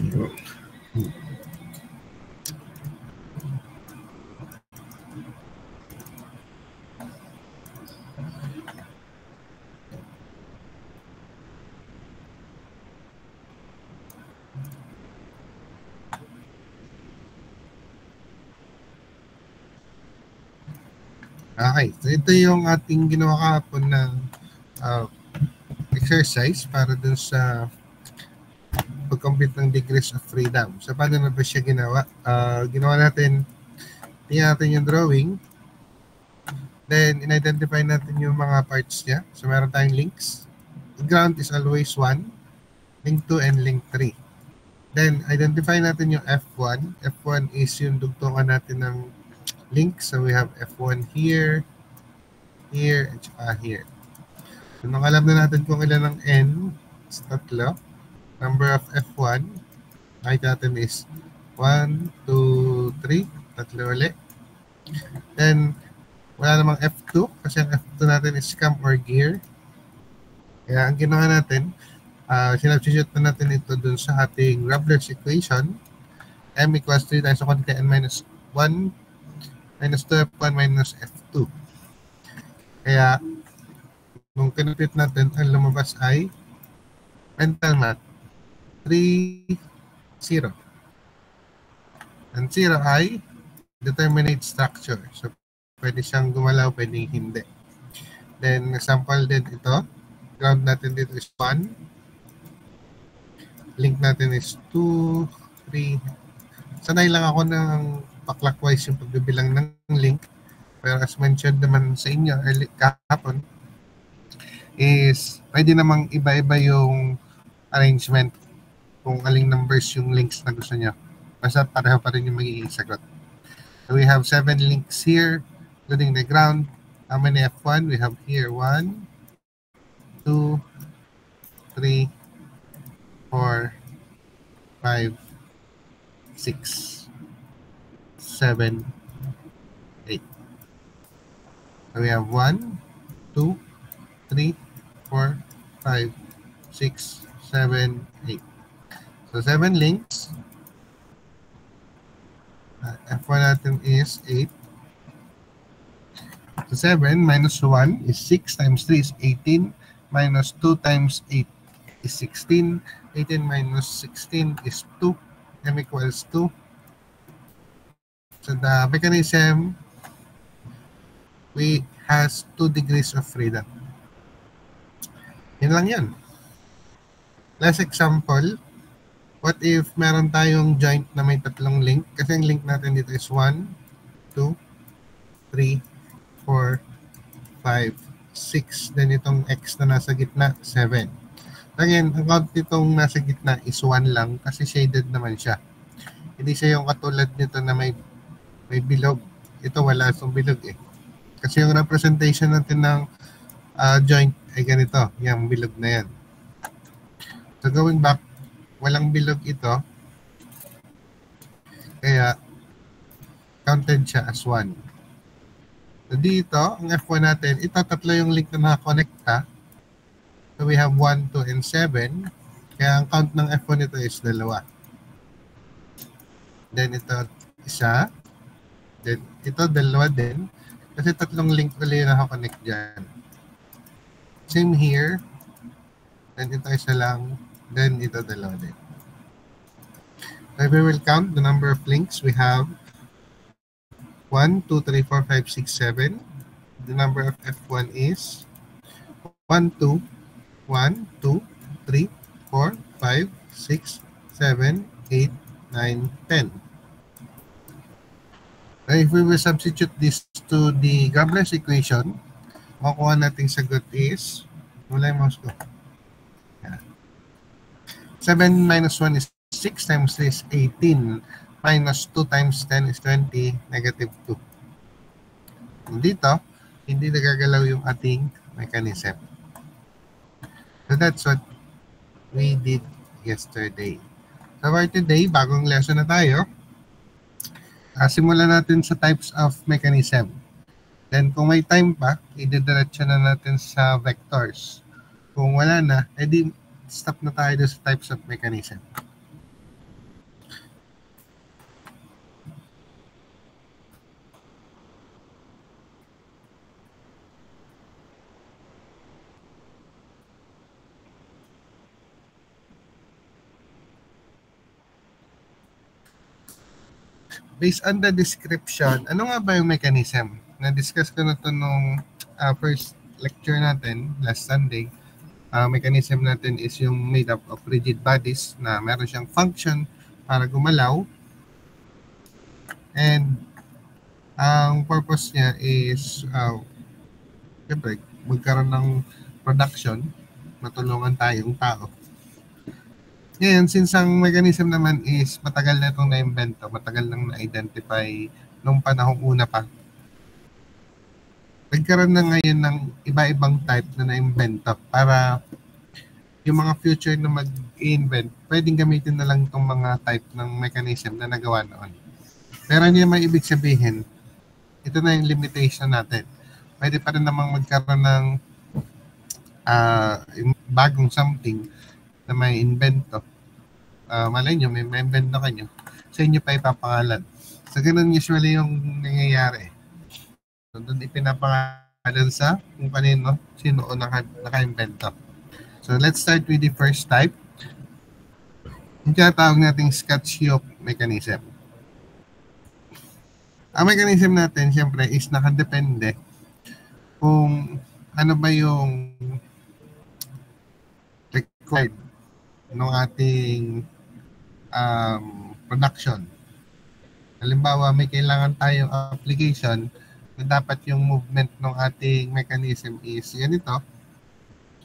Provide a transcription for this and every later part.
Okay, so ito yung ating ginawa kahapon na exercise para dun sa pag-compute ng degrees of freedom. So, paano na ba siya ginawa? Ginawa natin, tingnan natin yung drawing. Then, in-identify natin yung mga parts niya. So, meron tayong links. The ground is always 1, link 2, and link 3. Then, identify natin yung F1. F1 is yung dugtungan natin ng links. So, we have F1 here, here, at here. So, nung alam na natin kung ilan ng N, is tatlo. Number of F1, nakita natin is 1, 2, 3, tatlo ulit. Then, wala namang F2 kasi ang F2 natin is cam or gear. Kaya ang ginawa natin, sinubstitute na natin ito dun sa ating Rabler's equation. M equals 3 times the quantity N minus 1 minus 2 F1 minus F2. Kaya, nung kinupit natin, ang lumabas ay mental math 3, 0. And 0 ay determinate structure. So, pwede siyang gumalaw, pwede hindi. Then, example din ito. Ground natin dito is 1. Link natin is 2, 3. Sanay lang ako ng pa-clockwise yung pagbibilang ng link. Pero as mentioned naman sa inyo early kahapon, is pwede namang iba-iba yung arrangement kung aling numbers yung links na gusto niya. Basta pareho pa rin yung magiging sagot. So we have 7 links here, including the ground. How many F1? We have here 1, 2, 3, 4, 5, 6, 7, 8. So we have 1, 2, 3, 4, 5, 6, 7, 8. So 7 links. F1 natin is 8. So 7 minus 1 is 6 times 3 is 18. Minus 2 times 8 is 16. 18 minus 16 is 2. M equals 2. So the mechanism has 2 degrees of freedom. Yun lang yan. Last example. What if meron tayong joint na may tatlong link? Kasi ang link natin dito is 1, 2, 3, 4, 5, 6. Then itong X na nasa gitna, 7. Again, ang count nitong nasa gitna is 1 lang kasi shaded naman siya. Hindi siya yung katulad nito na may bilog. Ito wala itong bilog eh. Kasi yung representation natin ng joint ay ganito. Yung bilog na yan. So going back, walang bilog ito. Kaya, counted siya as 1. So dito, ang F1 natin, ito tatlo yung link na nakakonekta. So we have 1, 2, and 7. Kaya ang count ng F1 nito is 2. Then ito, isa. Then ito, 2 din. Kasi tatlong link ulit yung nakakonect dyan. Same here. Then ito isa lang. Then ito 2 din. So if we will count the number of links, we have 1, 2, 3, 4, 5, 6, 7. The number of F1 is 1, 2, 1, 2, 3, 4, 5, 6, 7, 8, 9, 10. So if we will substitute this to the Grabler's equation, makukuha nating sagot is, wala yung mouse ko. 7 minus 1 is 6 times 3 is 18. Minus 2 times 10 is 20. Negative 2. Dito, hindi nagagalaw yung ating mechanism. So that's what we did yesterday. So for today, bagong lesson na tayo. Simulan natin sa types of mechanism. Then kung may time pa, i-diretso na natin sa vectors. Kung wala na, edi stop na tayo sa types of mechanism. based on the description, ano nga ba yung mechanism? Na-discuss ko na ito nung first lecture natin last Sunday. Mechanism natin is yung made up of rigid bodies na meron siyang function para gumalaw. And ang purpose niya is siyempre, magkaroon ng production, matulungan tayong tao. Ngayon, since ang mechanism naman is matagal na itong na-invento, matagal nang na-identify nung panahong una pa, nagkaroon na ngayon ng iba-ibang type na na-invento para yung mga future na mag-invent, pwedeng gamitin na lang itong mga type ng mechanism na nagawa noon. Pero hindi naman ibig sabihin, ito na yung limitation natin. Pwede pa rin namang magkaroon ng bagong something na may invento. Malay nyo, may invento kanyo. Sa inyo pa ipapangalan. So, ganun usually yung nangyayari. So, doon ipinapangalan sa kung kanino, sino o naka-invento. So, let's start with the first type. Yung tinatawag nating Scotch-Yoke mechanism. Ang mechanism natin, siyempre, is nakadepende kung ano ba yung required ng ating production. Halimbawa, may kailangan tayong application na dapat yung movement ng ating mechanism is ganito.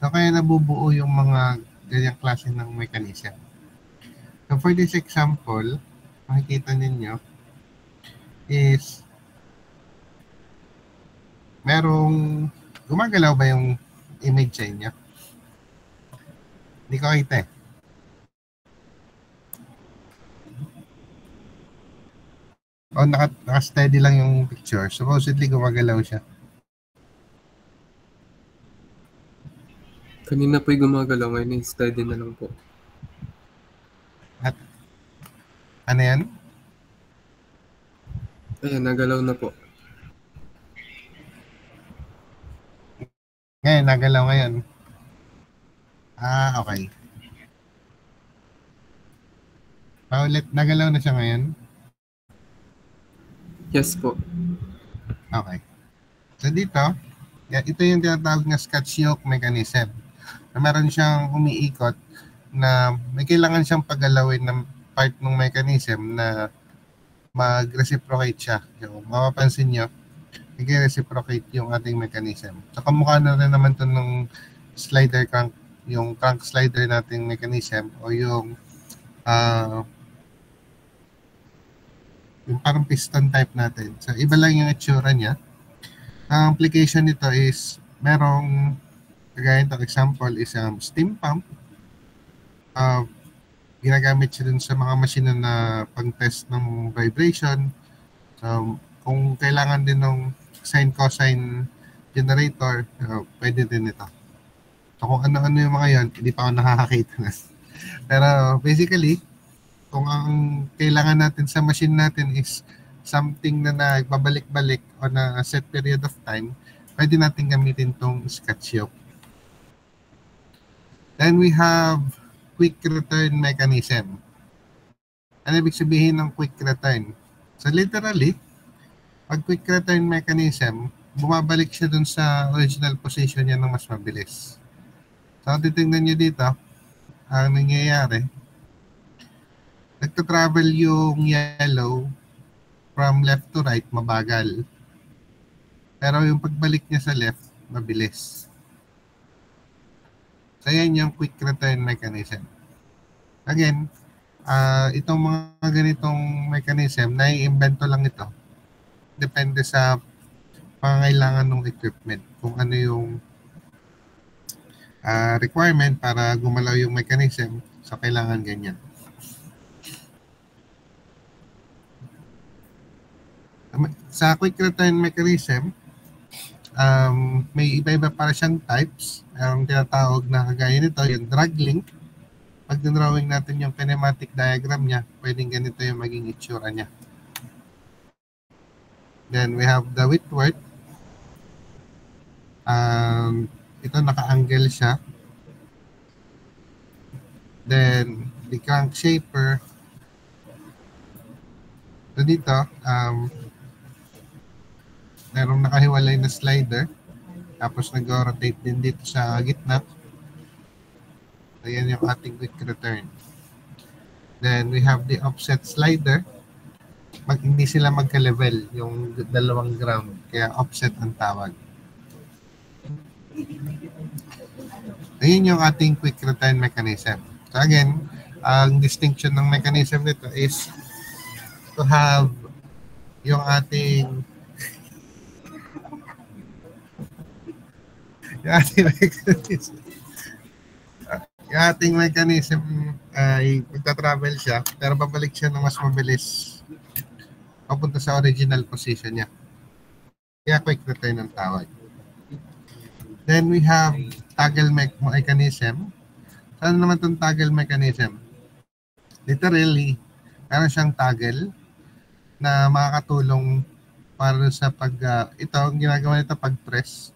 So, kaya nabubuo yung mga ganyang klase ng mechanism. So, for this example, makikita ninyo is merong gumagalaw ba yung image sa inyo? Hindi ko kita eh. O naka-steady lang yung picture. Supposedly gumagalaw siya. Kanina po'y gumagalaw, ngayon steady na lang po. At ano yan? Ayan, nagalaw na po. Ngayon, nagalaw ngayon. Okay. Paulit, nagalaw na siya ngayon? Yes po. Okay. So dito, ito yung tinatawag na Scotch-Yoke mechanism. Na meron siyang umiikot na may kailangan siyang paggalawin ng part ng mechanism na mag-reciprocate siya. So, mapapansin nyo, nag-reciprocate yung ating mechanism. So, kamukha na rin naman ito ng slider crank, yung crank slider nating mechanism o yung parang piston type natin. So, iba lang yung itsura niya. Ang application nito is merong, kagaya ito, example is steam pump. Ginagamit siya dun sa mga machine na pang-test ng vibration. So, kung kailangan din ng sine-cosine generator, pwede din ito. So, kung ano-ano yung mga yon, hindi pa ako nakakakita na. Pero basically, kung ang kailangan natin sa machine natin is something na nagbabalik-balik on a set period of time, pwede natin gamitin itong Scotch-Yoke. Then we have quick return mechanism. Ano ibig sabihin ng quick return? So literally, pag quick return mechanism, bumabalik siya dun sa original position niya ng mas mabilis. So titingnan nyo dito, ang nangyayari, nagta-travel yung yellow from left to right, mabagal. Pero yung pagbalik niya sa left, mabilis. So, yan yung quick return mechanism. Again, itong mga ganitong mechanism, nai-invento lang ito. Depende sa pangangailangan ng equipment. Kung ano yung requirement para gumalaw yung mechanism, so kailangan ganyan. Sa quick return mechanism, may iba-iba para siyang types. Ang tinatawag na kagaya nito, yung drag link. Pag drawing natin yung kinematic diagram niya, pwedeng ganito yung maging itsura niya. Then we have the Whitworth. Ito naka-angle siya. Then the crank shaper. So dito, merong nakahiwalay na slider. Tapos nag-rotate din dito sa gitna. Ayan yung ating quick return. Then we have the offset slider. Hindi sila magka-level yung dalawang ground. Kaya offset ang tawag. Ayun yung ating quick return mechanism. So again, ang distinction ng mechanism nito is to have yung ating yung ating mechanism ay magta-travel siya pero babalik siya ng mas mabilis papunta sa original position niya. Kaya quick return ang tawag. Then we have toggle mechanism. Saan naman itong toggle mechanism? Literally, meron siyang toggle na makakatulong para sa ito, ang ginagawa nito pag-press.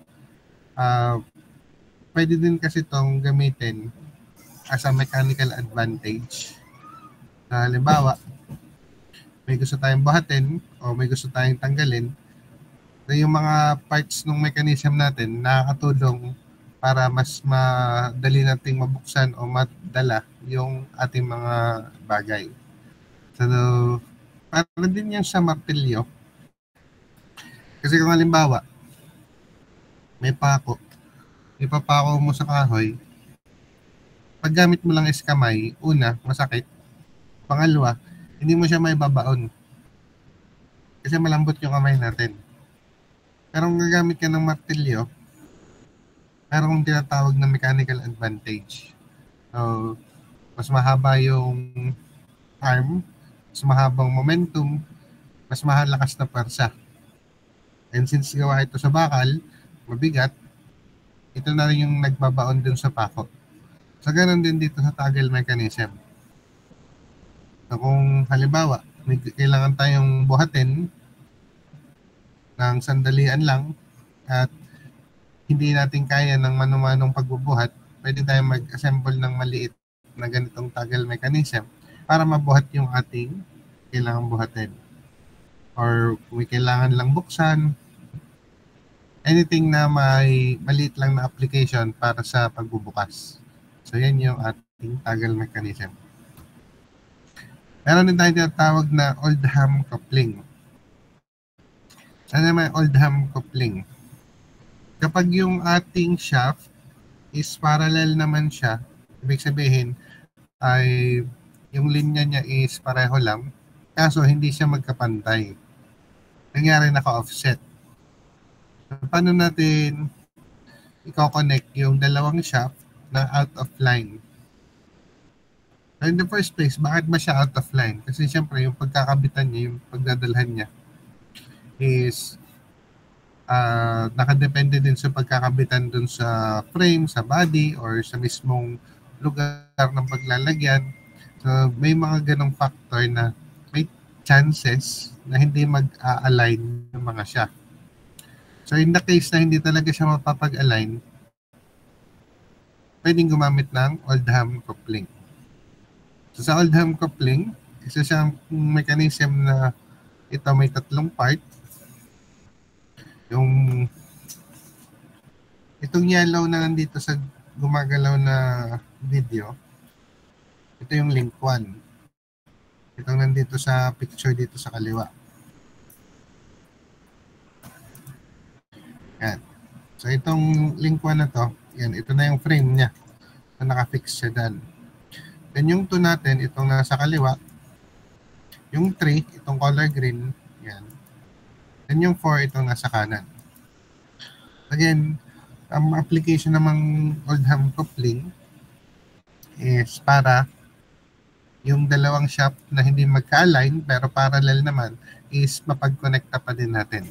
Pwede din kasi itong gamitin as a mechanical advantage. Halimbawa, may gusto tayong buhatin o may gusto tayong tanggalin, so yung mga parts ng mechanism natin nakakatulong para mas madali nating mabuksan o madala yung ating mga bagay. So, para din yan sa martilyo. Kasi kung halimbawa, may pako, ipapako mo sa kahoy, pag gamit mo lang is kamay, una, masakit. Pangalawa, hindi mo siya may babaon. Kasi malambot yung kamay natin. Pero kung gagamit ka ng martilyo, merong tinatawag na mechanical advantage. So, mas mahaba yung arm, mas mahabang momentum, mas mahalakas na pwersa. And since gawa ito sa bakal, mabigat, ito na rin yung nagbabaon dun sa pako. So, ganun din dito sa toggle mechanism. So, kung halimbawa, may kailangan tayong buhatin ng sandalian lang at hindi natin kaya ng mano-manong pagbubuhat, pwede tayong mag-assemble ng maliit na ganitong toggle mechanism para mabuhat yung ating kailangan buhatin. Or kung may kailangan lang buksan, anything na may maliit lang na application para sa pagbubukas. So, yan yung ating toggle mechanism. Meron din tayong tinatawag na Oldham coupling. Ano naman Oldham coupling? Kapag yung ating shaft is parallel naman siya, ibig sabihin ay yung linya niya is pareho lang, kaso hindi siya magkapantay. Nangyari naka-offset. So, paano natin i-connect yung dalawang shaft na out of line? So in the first place, bakit ba siya out of line? Kasi siyempre yung pagkakabitan niya, yung pagdadalhan niya is nakadepende din sa pagkakabitan dun sa frame, sa body, or sa mismong lugar ng paglalagyan. So may mga ganong factor na may chances na hindi mag-a-align yung mga shaft. So in the case na hindi talaga siya mapapag-align, pwedeng gumamit ng Oldham coupling. So sa Oldham coupling, isa siyang mechanism na ito may tatlong part. Itong yellow na nandito sa gumagalaw na video, ito yung link 1. Itong nandito sa picture dito sa kaliwa. Yan. So itong link 1 na to, yan, ito na yung frame niya na nakafix siya dyan. Then yung 2 natin, itong nasa kaliwa, yung 3, itong color green, yan. Then yung 4, itong nasa kanan. Again, ang application namang Oldham coupling is para yung dalawang shaft na hindi magka-align pero parallel naman is mapag-connecta pa din natin.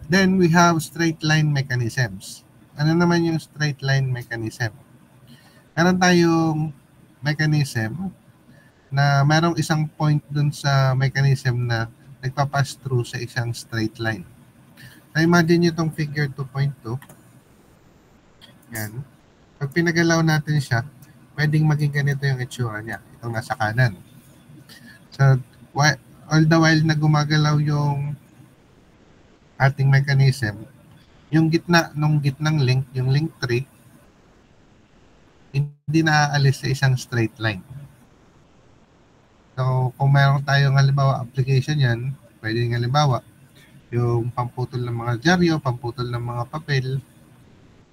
Then we have straight line mechanisms. Ano naman yung straight line mechanism? Meron tayong mechanism na merong isang point dun sa mechanism na nagpapass through sa isang straight line. So imagine nyo itong figure 2.2. Yan. Pag pinagalaw natin siya, pwedeng maging ganito yung itsura niya. Itong nasa kanan. So, all the while na gumagalaw yung ating mechanism, yung gitnang link, yung link tree, hindi naaalis sa isang straight line. So, kung meron tayong halimbawa application yan, pwedeng halimbawa, yung pamputol ng mga dyaryo, pamputol ng mga papel,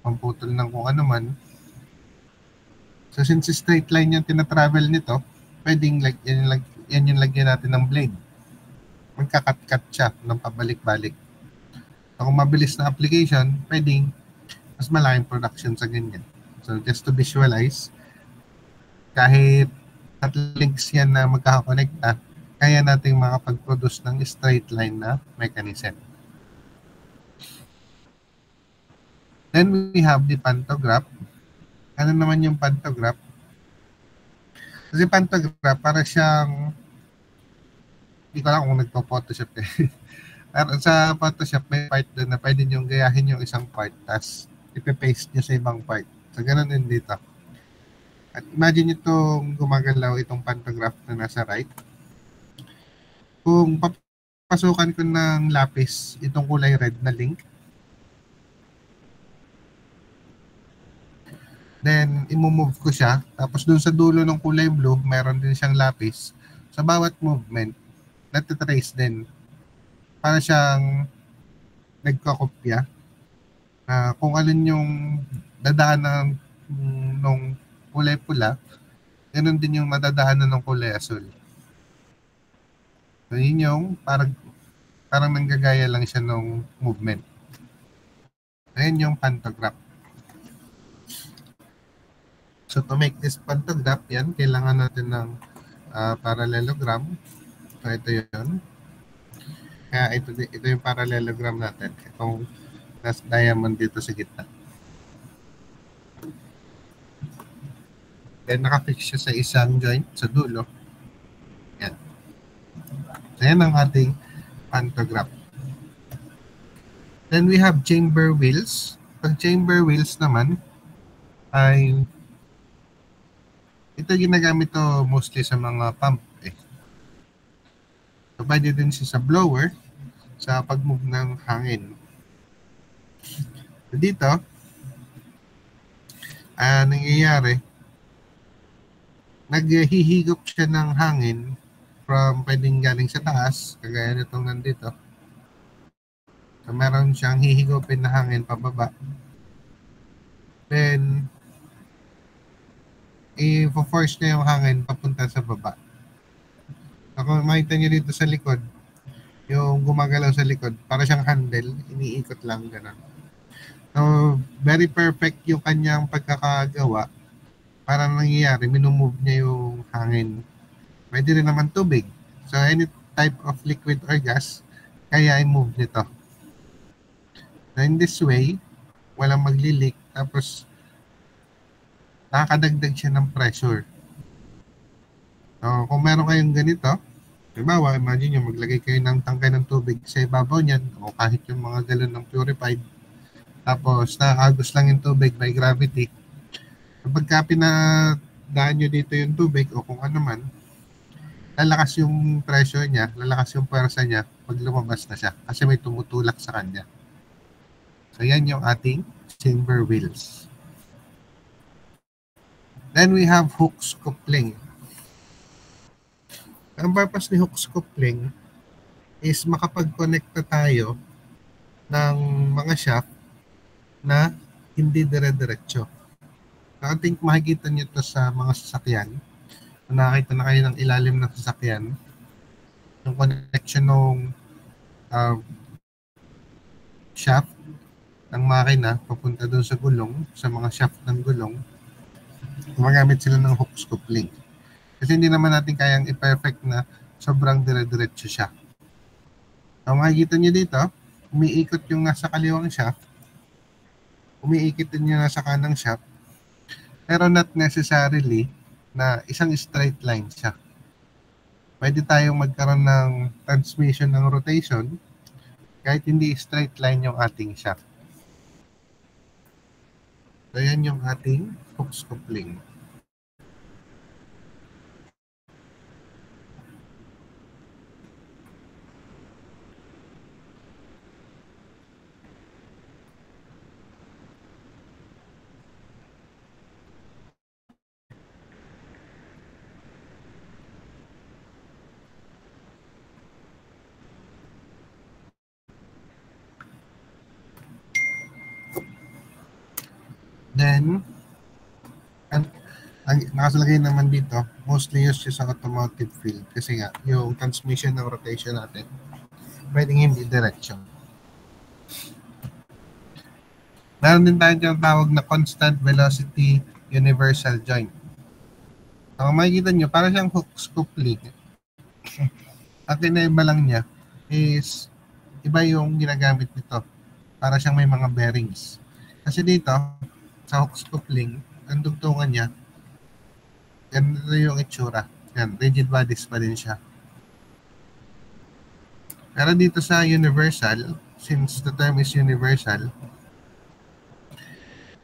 pamputol ng kung ano man. So, since straight line yung tinatravel nito, pwedeng yan yung lagyan natin ng blade. Magkakat-cut siya ng pabalik-balik. So, kung mabilis na application, pwedeng mas malaking production sa ganyan. So, just to visualize, kahit at links yan na magkakakonekta, kaya nating makapag-produce ng straight line na mechanism. Then we have the pantograph. Ano naman yung pantograph? Kasi pantograph, para siyang, hindi ko lang kung nagpo-Photoshop eh. Pero sa Photoshop, may part doon na pwede nyo gayahin yung isang part, tapos ipipaste nyo sa ibang part. So, ganun din dito. At imagine itong gumagalaw, itong pantograph na nasa right. Kung papasukan ko ng lapis, itong kulay red na link, then i-move ko siya, tapos dun sa dulo ng kulay blue, meron din siyang lapis. Sa bawat movement, natitrace din. Para siyang nagkakopya. Kung alin yung dadaanan ng kulay pula, ganun din yung madadaanan ng kulay asul. So, yun yung parang nanggagaya lang siya ng movement. Ayan yung pantograph. So, to make this pantograph, yan, kailangan natin ng parallelogram. So, ito yun. Kaya ito yung parallelogram natin. Itong diamond dito sa gitna. Then, nakafix siya sa isang joint sa dulo. Yan. So, yan ang ating pantograph. Then, we have chamber wheels. Pag chamber wheels naman, ay ito ginagamit to mostly sa mga pump eh. So, pwede din siya sa blower sa pag-move ng hangin. So, dito, nangyayari, naghihigop siya ng hangin from pwedeng galing sa taas, kagaya nitong nandito. So, meron siyang hihigopin na hangin pababa. Then, i-force niya yung hangin papunta sa baba. So, kung makita niyo dito sa likod, yung gumagalaw sa likod, para siyang handle, iniikot lang, gano'n. So, very perfect yung kanyang pagkakagawa. Para nangyayari, minumove niya yung hangin. Pwede rin naman tubig. So, any type of liquid or gas, kaya i-move nito. So, in this way, walang magli-leak, tapos nakakadagdag siya ng pressure. So, kung meron kayong ganito, halimbawa, imagine nyo, maglagay kayo ng tangkay ng tubig sa ibabaw niyan, o kahit yung mga galon ng purified, tapos nakagos lang yung tubig by gravity. Kapag pinadaan nyo dito yung tubig o kung ano man, lalakas yung pressure niya, lalakas yung pwersa niya pag lumabas na siya kasi may tumutulak sa kanya. So, yan yung ating chamber wheels. Then we have hooks coupling. Ang purpose ni hooks coupling is makapag-connect tayo ng mga shaft na hindi dire-diretso. I think makikita nyo ito sa mga sasakyan. Kung nakakita na kayo ng ilalim ng sasakyan, yung connection ng shaft ng makina papunta doon sa gulong, sa mga shaft ng gulong, gumagamit sila ng hooks coupling. Kasi hindi naman natin kayang i-perfect na sobrang dire-diretso siya. So, makikita nyo dito, umiikot yung nasa kaliwang shaft, umiikot din yung nasa kanang shaft, pero not necessarily na isang straight line siya. Pwede tayong magkaroon ng transmission ng rotation kahit hindi straight line yung ating shaft. So, yan yung ating hooks coupling. then, ang nakasalagay naman dito, mostly used sa automotive field kasi nga, yung transmission ng rotation natin, pwedeng hindi direction. Meron din tayong tinatawag na constant velocity universal joint. Ang makikita nyo, para siyang hook scoop link. Ang kinaiba lang niya is iba yung ginagamit nito. Para siyang may mga bearings. Kasi dito, sa hook scoop link, ang dugtungan niya, ganito yung itsura. Yan, rigid bodies pa din siya. Pero dito sa universal, since the term is universal,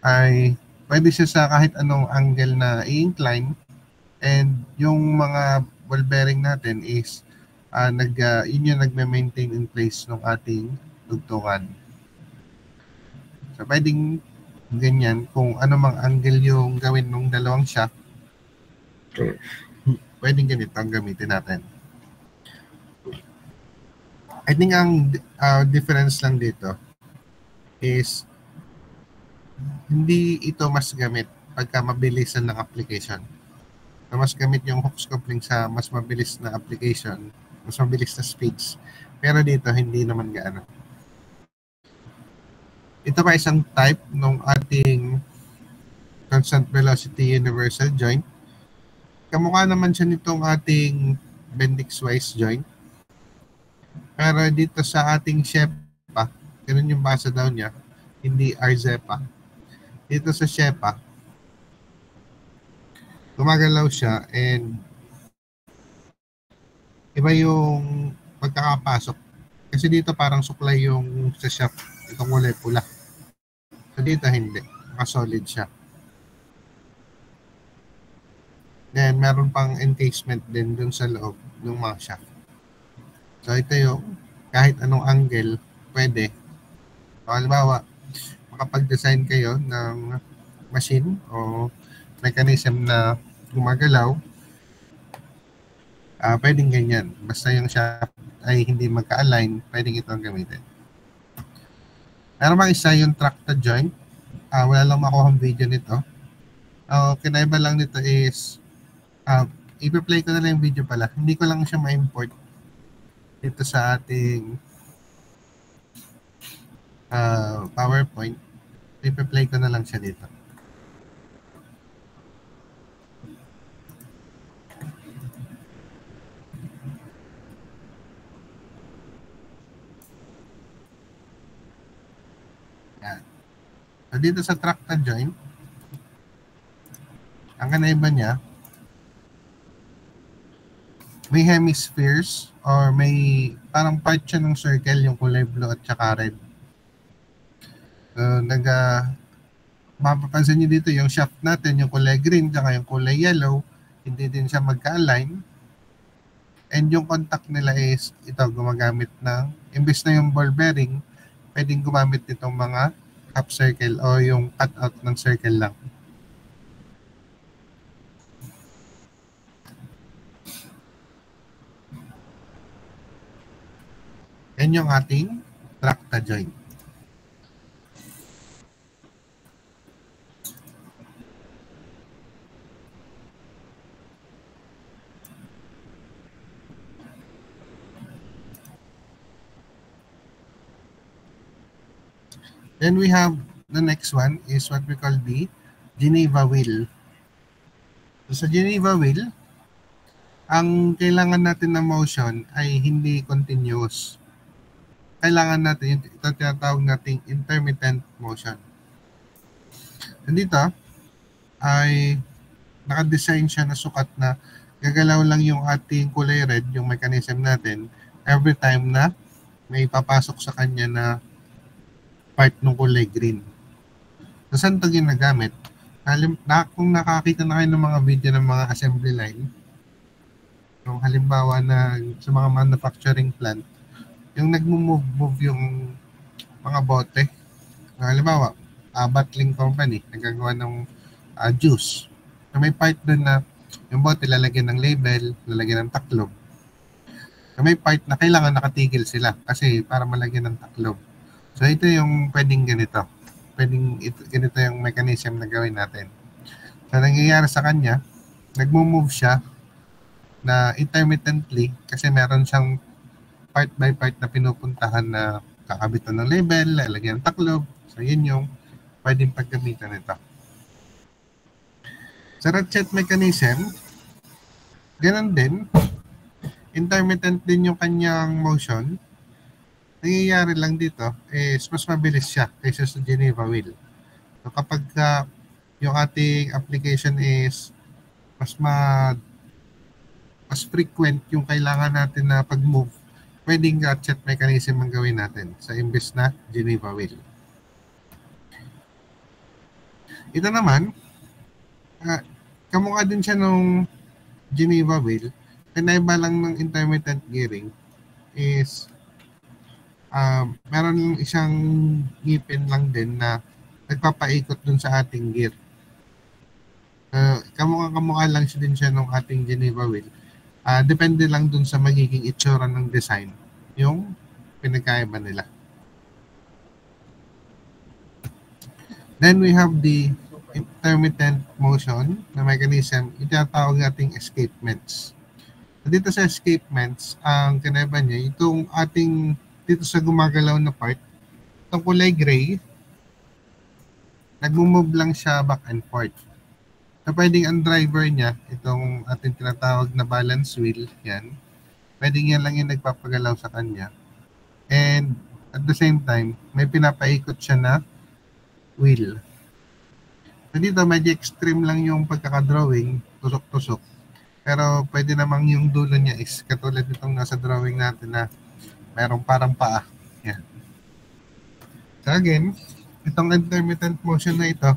ay pwede siya sa kahit anong angle na i-incline, and yung mga ball bearing natin is yun yung nagme-maintain in place ng ating dugtungan. So pwedeng ganyan, kung ano mang angle yung gawin ng dalawang shaft, pwedeng ganito ang gamitin natin. I think ang difference lang dito is hindi ito mas gamit pagka mabilisan ng application. So, mas gamit yung hook scoop link sa mas mabilis na application, mas mabilis na speeds. Pero dito, hindi naman gaano. Ito pa isang type ng ating constant velocity universal joint. Kamukha naman siya nitong ating Bendix-wise joint. Pero dito sa ating SHEPA, ganun yung basa daw niya, hindi RZEPA. Dito sa SHEPA, gumagalaw siya and iba yung pagkakapasok. Kasi dito parang suklay yung sa shaft, itong kulay pula. So dito hindi, naka-solid siya. Then meron pang encasement din dun sa loob ng mga shaft. So ito yung kahit anong angle pwede. So halimbawa, makapag-design kayo ng machine o mechanism na gumagalaw, pwedeng ganyan. Basta yung shaft ay hindi magka-align, pwedeng ito ang gamitin. Meron bang isa yung tractor joint? Wala lang makuha ang video nito. Kinaiba lang nito is, ipi-play ko na lang yung video pala. Hindi ko lang siya ma-import dito sa ating PowerPoint. Ipi-play ko na lang siya dito. So, dito sa tractor joint, ang kanaiba niya, may hemispheres or may parang part siya ng circle, yung kulay blue at saka red. So, mapapansin niyo dito yung shaft natin, yung kulay green at yung kulay yellow, hindi din siya magka-align. And yung contact nila is, ito, gumagamit ng, imbes na yung ball bearing, pwedeng gumamit nitong mga half circle o yung cut-out ng circle lang. Yan yung ating tractor joint. Then we have the next one is what we call the Geneva wheel. So sa Geneva wheel, ang kailangan natin na motion ay hindi continuous. Kailangan natin, ito tinatawag nating intermittent motion. So dito ay naka-design siya na sukat na gagalaw lang yung ating kulay red, yung mechanism natin, every time na may papasok sa kanya na part ng kulay green. So, saan ito ginagamit? Kung nakakita na kayo ng mga video ng mga assembly line, yung halimbawa na sa mga manufacturing plant, yung nag-move yung mga bote. Halimbawa, bottling company, nagagawa ng juice. So, may part doon na yung bote lalagyan ng label, lalagyan ng taklob. So, may part na kailangan nakatigil sila kasi para malagyan ng taklob. So, ito yung pwedeng ganito. ganito yung mechanism na gawin natin. So, nangyayari sa kanya, nagmo-move siya na intermittently kasi meron siyang part by part na pinupuntahan na kakabitan ng label, lalagyan ng taklob. So, yun yung pwedeng paggamitan nito. Sa ratchet mechanism, ganun din, intermittent din yung kanyang motion. Nangyayari lang dito is mas mabilis siya kaysa sa Geneva wheel. So kapag yung ating application is mas frequent yung kailangan natin na pag-move, pwedeng ratchet mechanism ang gawin natin sa imbes na Geneva wheel. Ito naman, kamukha din siya nung Geneva wheel. Pinaiba lang ng intermittent gearing is meron lang isang ngipin lang din na nagpapaikot dun sa ating gear. Kamukha lang siya din siya nung ating Geneva wheel. Depende lang dun sa magiging itsura ng design yung pinagkaiba nila. Then we have the intermittent motion na mechanism, itatawag nating escapements. Dito sa escapements, ang kinaiba niya, itong ating dito sa gumagalaw na part, itong kulay gray, nag-move lang siya back and forth. So, pwedeng ang driver niya, itong ating tinatawag na balance wheel, yan, pwedeng yan lang yung nagpapagalaw sa kanya. And at the same time, may pinapaikot siya na wheel. So, dito medyo extreme lang yung pagkakadrawing, tusok-tusok. Pero pwede namang yung dulo niya is katulad itong nasa drawing natin na merong parang paa. Yan. So again, itong intermittent motion na ito,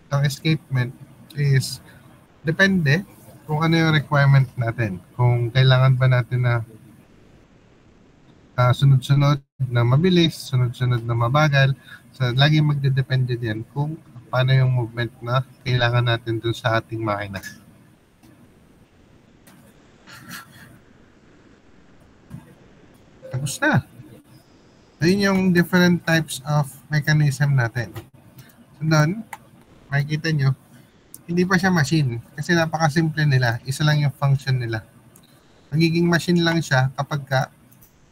itong escapement is depende kung ano yung requirement natin. Kung kailangan ba natin na sunod-sunod na mabilis, sunod-sunod na mabagal. So lagi magdedepende din kung paano yung movement na kailangan natin dun sa ating makina. Tapos na. Ayun yung different types of mechanism natin. So doon, makikita nyo, hindi pa siya machine kasi napakasimple nila. Isa lang yung function nila. Magiging machine lang siya kapag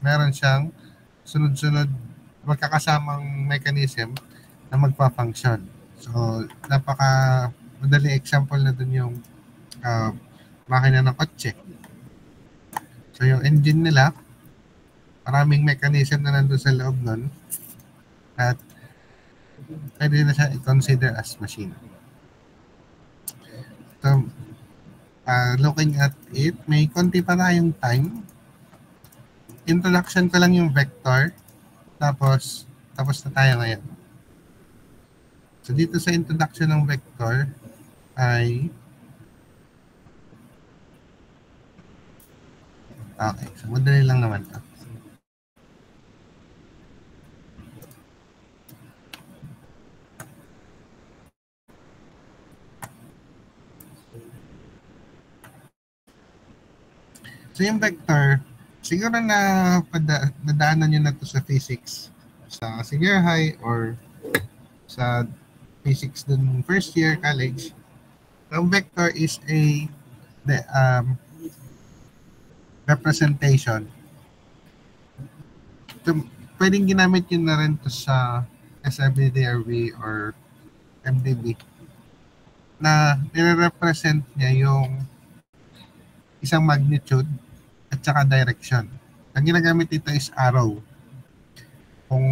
meron siyang sunod-sunod magkakasamang mechanism na magpa-function. So, madali example na dun yung makina ng kotse. So, yung engine nila, maraming mechanism na nandun sa loob nun at pwede na siya i-consider as machine. So, looking at it, may konti pa tayong time. Introduction ko lang yung vector, tapos na tayo ngayon. So, dito sa introduction ng vector ay okay, so madali lang naman ito. So, yung vector, siguro na nadaanan nyo na ito sa physics sa senior high or sa physics dun first year college. Ang vector is a representation. So, pwedeng ginamit yun na rin to sa SIBDRV or MDB na nire-represent niya yung isang magnitude at saka direction. Ang ginagamit dito is arrow. Kung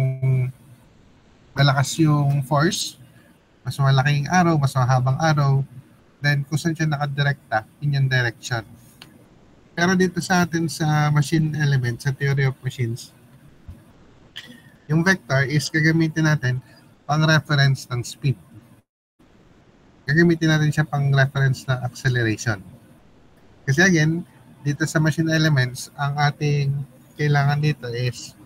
malakas yung force, mas malaking arrow, mas mahabang arrow, then kung saan siya nakadirekta, yun yung direction. Pero dito sa atin sa machine element, sa theory of machines, yung vector is gagamitin natin pang reference ng speed. Gagamitin natin siya pang reference ng acceleration. Kasi again, dito sa machine elements, ang ating kailangan dito is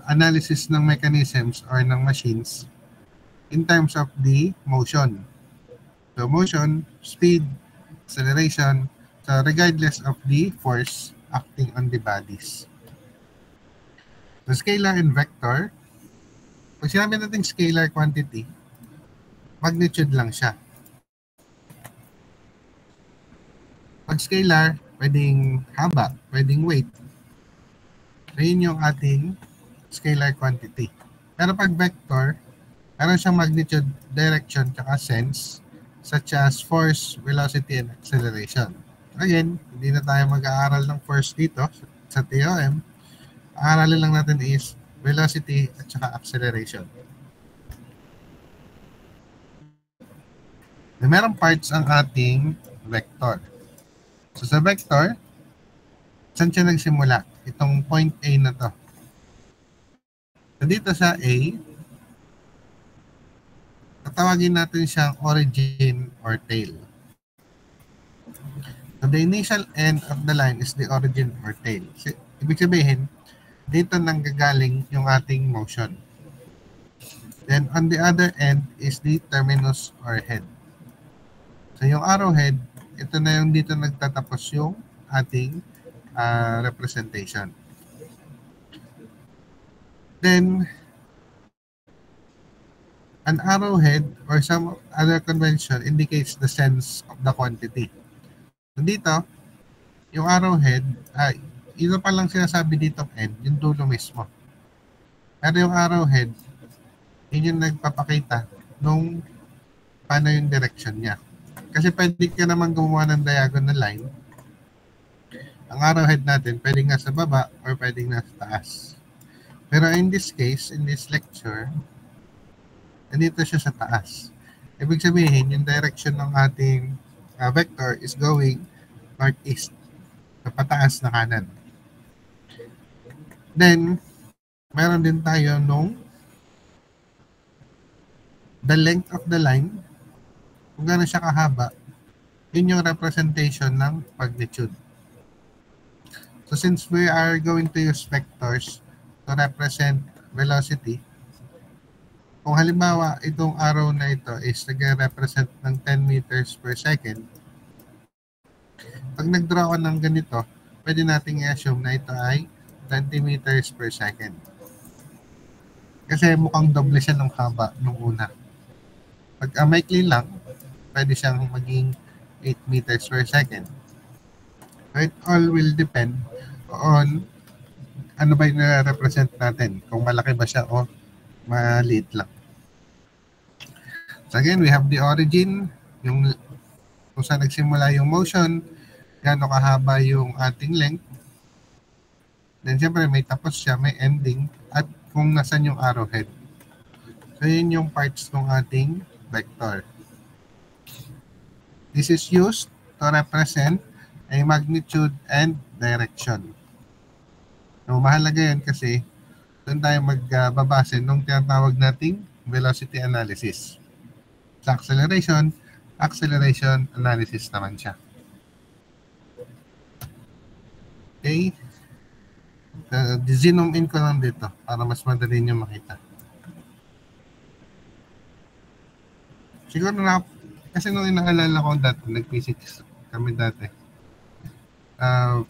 analysis ng mechanisms or ng machines in terms of the motion. So motion, speed, acceleration, so regardless of the force acting on the bodies. So scalar and vector, Pag sinabi natin scalar quantity, magnitude lang siya. Pag scalar, pwedeng haba, pwedeng weight. Ayun yung ating scalar quantity. Pero pag vector, meron siyang magnitude, direction, tsaka sense, such as force, velocity, and acceleration. Again, hindi na tayo mag-aaral ng force dito sa TOM. Aaralin lang natin is velocity at saka acceleration. Merong parts ang ating vector. So sa vector, saan siya nagsimula? Itong point A na to. So dito sa A, tatawagin natin siyang origin or tail. So the initial end of the line is the origin or tail. So, ibig sabihin, dito nanggagaling yung ating motion. Then on the other end is the terminus or head. So yung arrowhead, ito na yung dito nagtatapos yung ating representation. Then, an arrowhead or some other convention indicates the sense of the quantity. So dito, yung arrowhead, ito pa lang sinasabi dito end, yung dulo mismo. Pero yung arrowhead, yun yung nagpapakita nung paano yung direction niya. Kasi pwede ka naman gumawa ng diagonal line. Ang arrowhead natin, pwede nga sa baba or pwede nga sa taas. Pero in this case, in this lecture, nandito siya sa taas. Ibig sabihin, yung direction ng ating vector is going northeast, sa pataas na kanan. Then, meron din tayo nung the length of the line, kung gano'n siya kahaba, yun yung representation ng magnitude. So since we are going to use vectors to represent velocity, kung halimbawa itong arrow na ito is nag-represent ng 10 meters per second, pag nag-draw ka ng ganito, pwede nating i-assume na ito ay 20 meters per second. Kasi mukhang doble siya ng haba nung una. Pag maikli lang, pwede siyang maging 8 meters per second. So it all will depend on ano ba yung na-represent natin. Kung malaki ba siya o maliit lang. So again, we have the origin, yung kung saan nagsimula yung motion, gaano kahaba yung ating length. Then siyempre may tapos siya, may ending, at kung nasan yung arrowhead. So yun yung parts ng ating vector. This is used to represent a magnitude and direction. So mahalaga yan kasi doon tayo magbabase nung tinatawag nating velocity analysis. Sa acceleration analysis naman siya. Okay? Zoom in ko lang dito para mas madali nyo makita. Siguro na, kasi nung inaalala ko dati, nag-physics kami dati.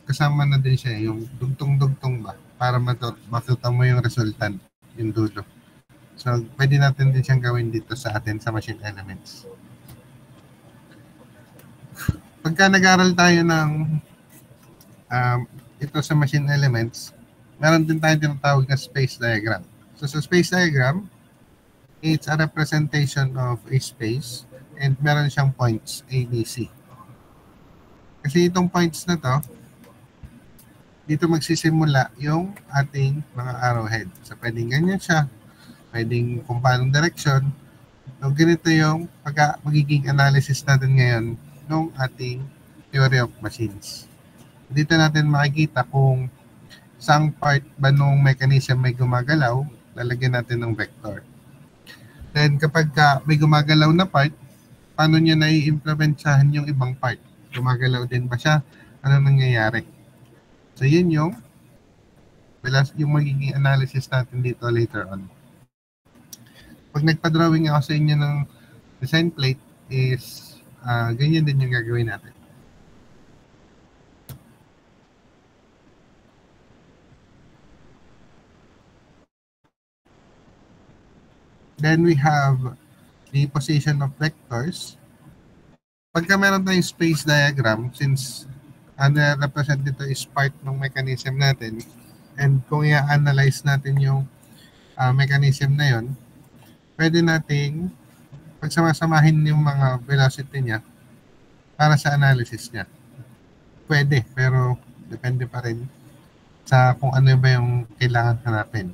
Kasama na din siya yung dugtong-dugtong ba para makita mo yung resultant, yung dulo. So, pwede natin din siyang gawin dito sa atin sa machine elements. Pagka nag-aral tayo ng ito sa machine elements, meron din tayo tinatawag na space diagram. So, sa space diagram, it's a representation of a space and meron siyang points, A, B, C. Kasi itong points na to, dito magsisimula yung ating mga arrowhead. So, pwedeng ganyan siya, pwedeng kung paanong direction. So, ganito yung magiging analysis natin ngayon ng ating theory of machines. Dito natin makikita kung saang part ba nung mechanism may gumagalaw, lalagyan natin ng vector. Then, kapag may gumagalaw na part, paano nyo na-i-implementahan yung ibang part? Gumagalaw din ba siya? Ano nangyayari? So, yun yung magiging analysis natin dito later on. Pag nagpa-drawing ako sa inyo ng design plate is ganyan din yung gagawin natin. Then we have the position of vectors. Pagka meron tayong space diagram, since ano represent dito is part ng mechanism natin, and kung i-analyze natin yung mechanism na yon, pwede nating pagsamasamahin yung mga velocity niya para sa analysis niya. Pwede, pero depende pa rin sa kung ano ba yung kailangan hanapin.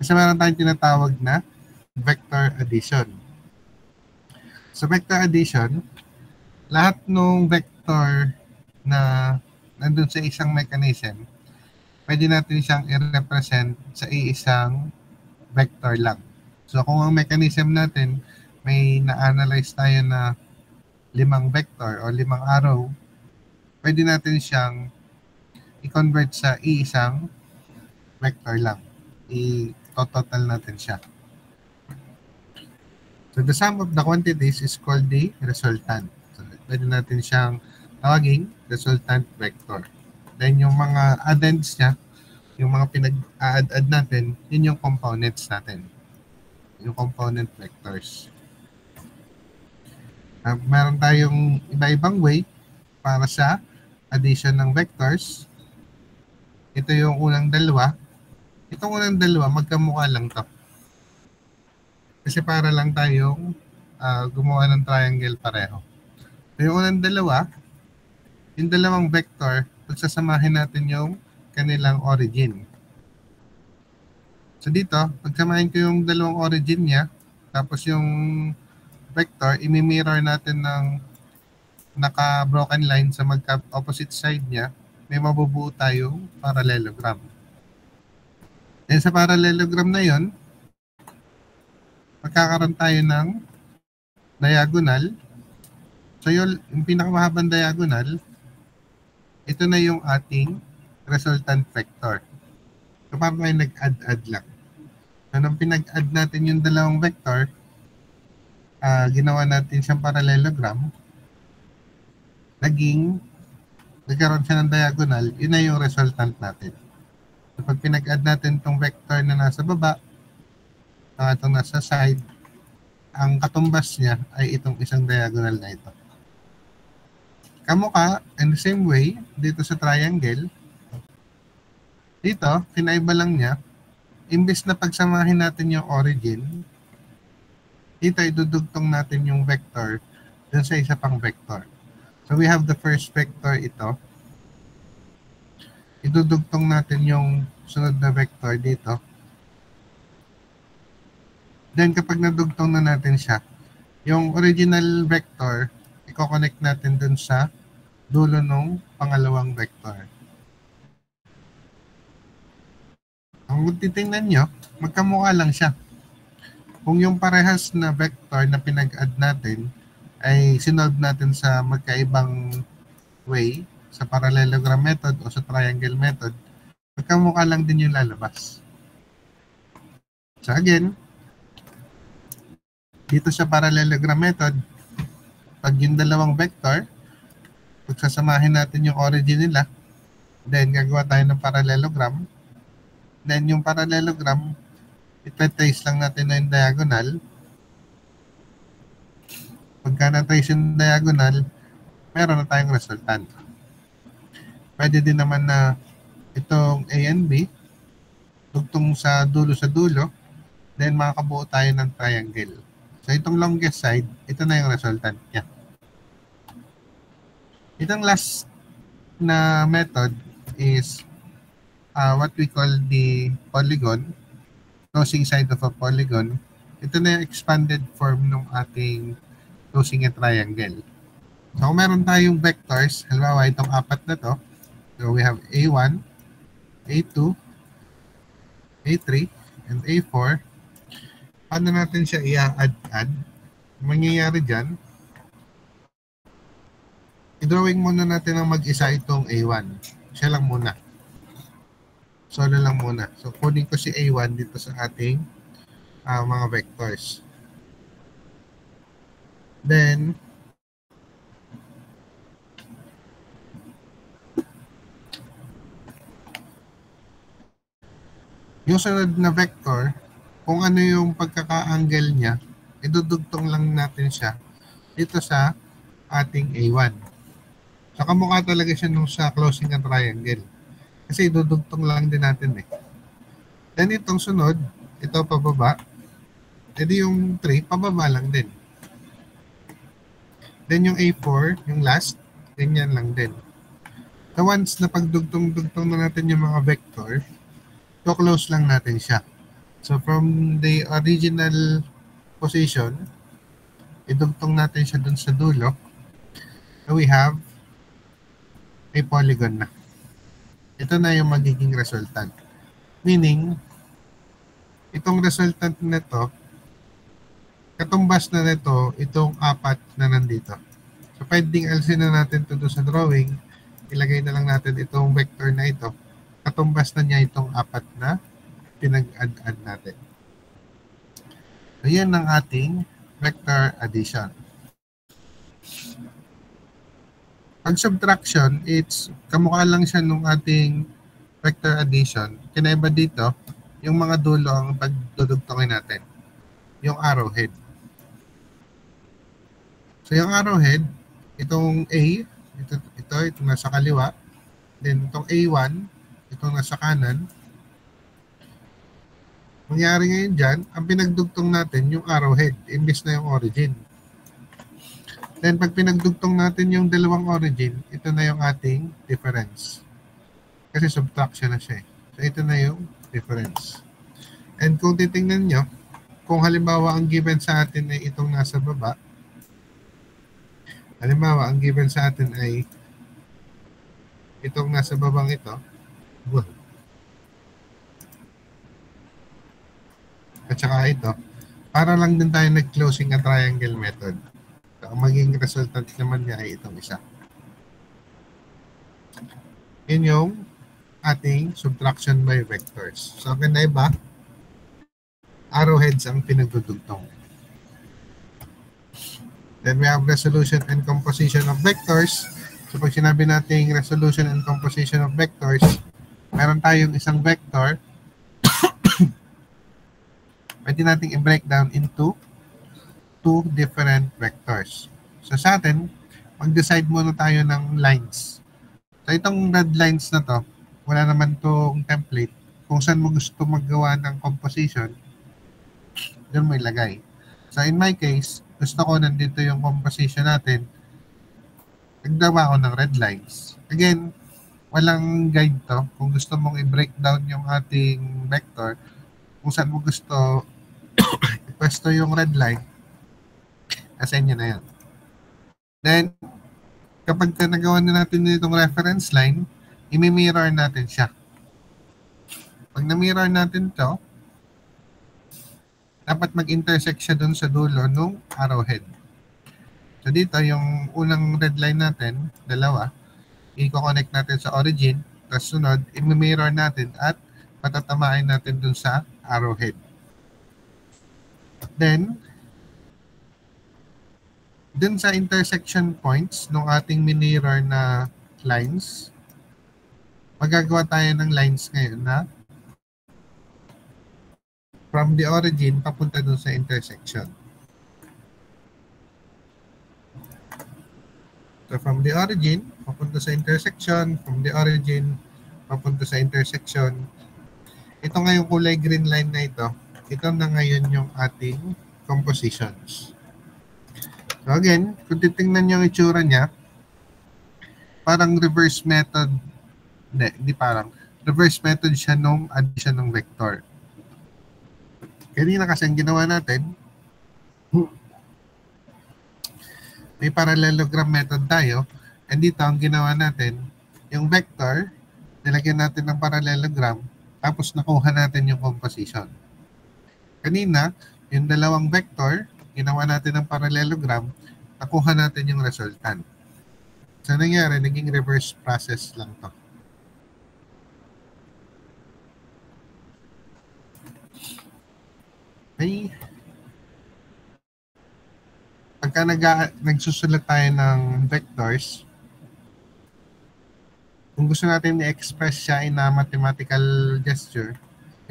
Kasi meron tayong tinatawag na vector addition. Sa vector addition, lahat ng vector na nandun sa isang mechanism, pwede natin siyang i-represent sa iisang vector lang. So kung ang mechanism natin, may na-analyze tayo na 5 vector o 5 arrow, pwede natin siyang i-convert sa iisang vector lang. I-total natin siya. So the sum of the quantities is called the resultant. So pwede natin siyang tawaging resultant vector. Then yung mga addends niya, yung mga pinag-add natin, yun yung components natin. Yung component vectors. Meron tayong iba-ibang way para sa addition ng vectors. Ito yung unang dalawa. Itong unang dalawa, magkamukha lang to. Kasi para lang tayong gumawa ng triangle pareho. So yung unang dalawa, yung dalawang vector, pagsasamahin natin yung kanilang origin. So dito, pagsamahin ko yung dalawang origin niya, tapos yung vector, imi-mirror natin ng naka-broken line sa magka-opposite side niya, may mabubuo tayong parallelogram. And sa parallelogram na yon, magkakaroon tayo ng diagonal. So yung pinakamahabang diagonal, ito na yung ating resultant vector. So parang tayo nag-add lang. So nung pinag-add natin yung dalawang vector, ginawa natin siyang parallelogram, nagkaroon siya ng diagonal, yun na yung resultant natin. So pag pinag-add natin itong vector na nasa baba, itong nasa side, ang katumbas niya ay itong isang diagonal na ito. Kamukha, in the same way, dito sa triangle, dito, kinaiba lang niya, imbes na pagsamahin natin yung origin, dito idudugtong natin yung vector dun sa isa pang vector. So we have the first vector ito. Idudugtong natin yung sunod na vector dito. Then kapag nadugtong na natin siya, yung original vector, i-connect natin dun sa dulo ng pangalawang vector. Kung titingnan nyo, magkamukha lang siya. Kung yung parehas na vector na pinag-add natin ay sinolve natin sa magkaibang way, sa parallelogram method o sa triangle method, magkamukha lang din yung lalabas. So again, dito sa parallelogram method, pag yung dalawang vector, pagsasamahin natin yung origin nila, then gagawa tayo ng parallelogram. Then yung parallelogram, i-trace lang natin na yung diagonal. Pagka na-trace yung diagonal, meron na tayong resultant. Pwede din naman na itong A and B, dugtong sa dulo, then makakabuo tayo ng triangle. So itong longest side, ito na yung resultant niya. Itong last na method is what we call the polygon, closing side of a polygon. Ito na yung expanded form ng ating closing a triangle. So kung meron tayong vectors, halimbawa itong apat na to, so we have A1, A2, A3, and A4. Paano natin siya i-add? Mangyayari dyan, i-drawing muna natin ng mag-isa itong A1. Siya lang muna. Solo lang muna. So, kunin ko si A1 dito sa ating mga vectors. Then, yung sunod na vector, kung ano yung pagkaka-angle niya, idudugtong lang natin siya dito sa ating A1. So, kamukha talaga siya nung sa closing ng triangle. Kasi idudugtong lang din natin eh. Then itong sunod, ito pababa, edi yung 3, pababa lang din. Then yung A4, yung last, ganyan lang din. So once na pagdugtong-dugtong na natin yung mga vector, to close lang natin siya. So from the original position, idugtong natin siya dun sa dulo. So we have a polygon na. Ito na yung magiging resultant. Meaning, itong resultant nito, katumbas na nito itong 4 na nandito. So pwedeng alisin na natin ito sa drawing, ilagay na lang natin itong vector na ito. Katumbas na niya itong 4 na pinag-add natin. So yan ang ating vector addition. Pag subtraction, it's kamukha lang siya nung ating vector addition. Kinaiba dito, yung mga dulo ang pagdudugtongin natin. Yung arrowhead. So yung arrowhead, itong A, ito nasa kaliwa. Then itong A1, itong nasa kanan. Mangyari ngayon dyan, ang pinagdugtong natin yung arrowhead, imbis na yung origin. Then pag pinagdugtong natin yung dalawang origin, ito na yung ating difference. Kasi subtraction na siya eh. So ito na yung difference. And kung titingnan nyo, kung halimbawa ang given sa atin ay itong nasa baba, halimbawa ang given sa atin ay itong nasa babang ito, at saka ito, para lang din tayo nag-closing a triangle method. So, ang maging resultant naman niya ay itong isa. Yun yung ating subtraction by vectors. So, kinaiba, arrowheads ang pinagdudugtong. Then we have resolution and composition of vectors. So, pag sinabi natin resolution and composition of vectors, meron tayong isang vector. Pwede natin i-break down into 2 different vectors. So sa atin, mag-decide muna tayo ng lines. So itong red lines na to, wala naman tong template. Kung saan mo gusto maggawa ng composition, doon mo ilagay. So in my case, gusto ko nandito yung composition natin. Nagdawa ko ng red lines. Again, walang guide to. Kung gusto mong i-break down yung ating vector, kung saan mo gusto ipwesto yung red line, assign nyo na yan. Then, kapag nagawa na natin itong reference line, imi-mirror natin siya. Pag na-mirror natin to, dapat mag-intersect siya dun sa dulo ng arrowhead. So dito, yung unang red line natin, dalawa, i-connect natin sa origin, tapos sunod, imi-mirror natin at patatamain natin dun sa arrowhead. Then, dun sa intersection points ng ating mirror na lines, magagawa tayo ng lines ngayon na from the origin papunta dun sa intersection. So from the origin papunta sa intersection, from the origin papunta sa intersection. Ito nga yung kulay green line na ito. Ito na ngayon yung ating compositions. So again, kung titingnan nyo yung itsura niya, parang reverse method. Hindi parang. Reverse method siya nung addition ng vector. Kanina kasi ang ginawa natin, may parallelogram method tayo. And dito ang ginawa natin, yung vector, nilagyan natin ng parallelogram, tapos nakuha natin yung composition. Kanina, yung dalawang vector, ginawa natin ng parallelogram, nakuha natin yung resultant. So, nangyari, naging reverse process lang to. Okay. Pagka nagsusulat tayo ng vectors, kung gusto natin i-express siya in a mathematical gesture,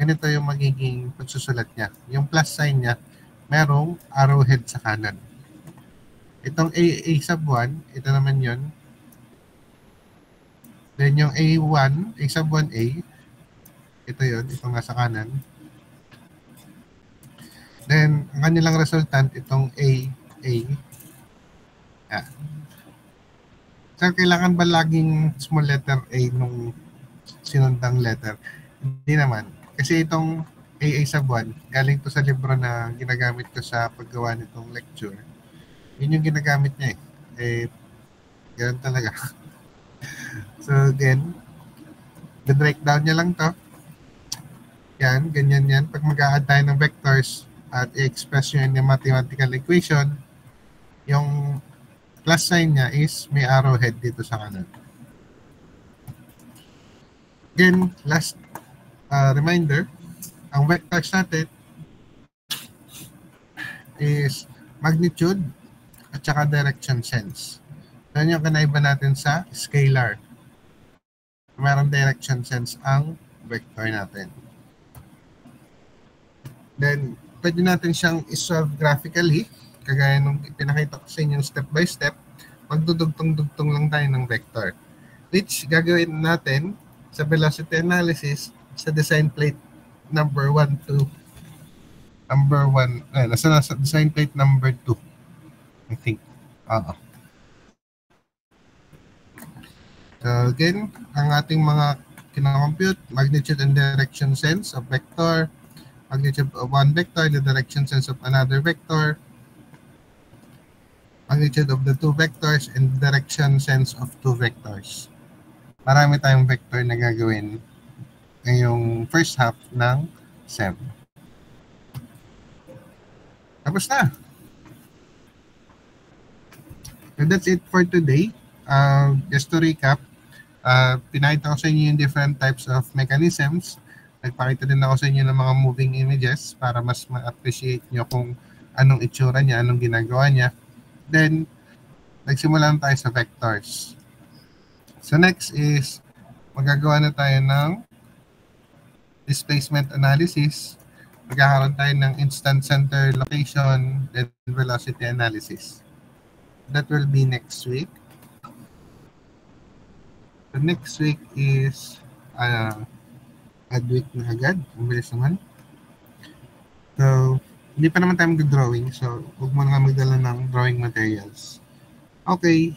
ganito yung magiging pagsusulat niya. Yung plus sign niya, merong arrowhead sa kanan. Itong A sub 1, ito naman yun. Then yung A sub 1A, ito yun, itong nasa kanan. Then, ang kanilang resultant, itong A. Yeah. So, kailangan ba laging small letter A nung sinundang letter? Hindi naman. Kasi itong A sub 1, galing to sa libro na ginagamit ko sa paggawa nitong lecture. Yun yung ginagamit niya eh. Ganun talaga. So, again, the-breakdown niya lang to. Yan, ganyan yan. Pag mag-a-add tayo ng vectors at i-express yun yung mathematical equation, yung plus sign niya is may arrowhead dito sa kanan. Again, last reminder, ang vectors natin is magnitude at saka direction sense. Yan yung kinaiba natin sa scalar. Mayroong direction sense ang vector natin. Then, pwede natin siyang isolve graphically, kagaya nung pinakita ko sa inyo step by step, magdudugtong-dugtong lang tayo ng vector. Which gagawin natin sa velocity analysis sa design plate number 1 to number 1, nasa design plate number 2, I think. So again, ang ating mga kina-compute, magnitude and direction sense of vector, magnitude of one vector, the direction sense of another vector, magnitude of the two vectors, and direction sense of two vectors. Marami tayong vector na gagawin ngayong first half ng SEM. Tapos na. So that's it for today. Just to recap, pinakita ko sa inyo yung different types of mechanisms. Nagpakita din ako sa inyo ng mga moving images para mas ma-appreciate nyo kung anong itsura niya, anong ginagawa niya. Then, nagsimula na tayo sa vectors. So next is, magagawa na tayo ng displacement analysis. Magkakaroon tayo ng instant center location, then velocity analysis. That will be next week. The next week is add week na agad. Ang bilis naman. So, hindi pa naman tayo mag-drawing. So, huwag mo na magdala ng drawing materials. Okay.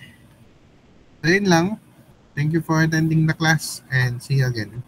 So, yun lang. Thank you for attending the class and see you again.